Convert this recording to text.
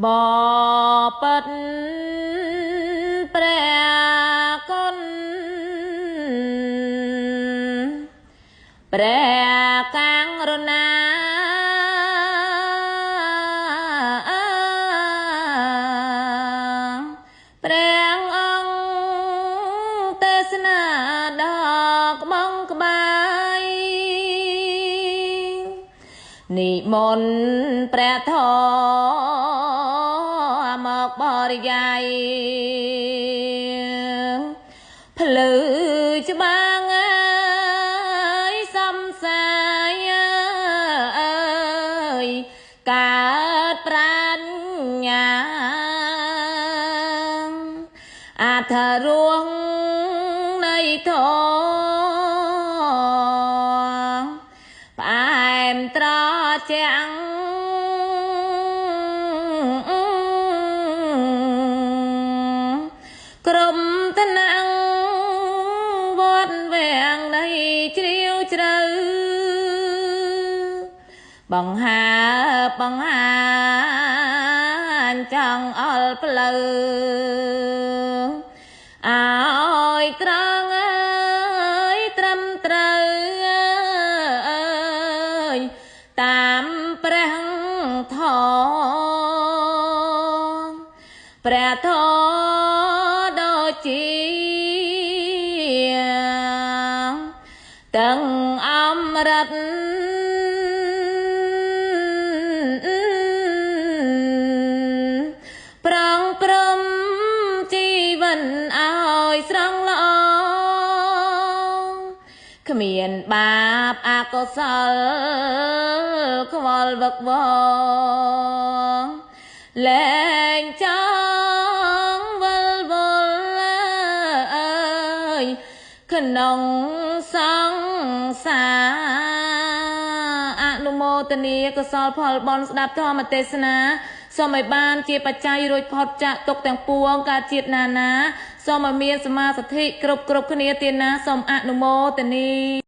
บ่ពិតព្រះគុណព្រះកាំងរុណាព្រះអង្គទេសនាដល់ក្បង់ក្បាយនិមន្តព្រះធម៌មកបរិយាយភ្លឺច្បាងសំសាយកើតប្រាជ្ញាអធរួងនៃធម៌ផ្អែមត្រជាក់ក្រុមថ្នាក់វត្តវាំងនៃជ្រាវជ្រៅបង្ហាញចង់អល់ផ្លូវឲ្យត្រង់ត្រឹមត្រូវតាមព្រះធម៌ព្រះធម៌ដូចជាទាំងអមរិតប្រងព្រំជីវិនឲ្យស្រង់ល្អគ្មានបាបអកុសលខ្វល់វឹកវរលែងចង់វិលវល់ក្នុងសង្សារអនុមោទនាកុសលផលបុណ្យស្ដាប់ធម៌ទេសនាសូមឲ្យបានជាបច្ច័យរួចផុតចាកទុក្ខទាំងពួងកើតជាតិណាសូមឲ្យមានសមាធិគ្រប់គ្នាទានណាសូមអនុមោទនា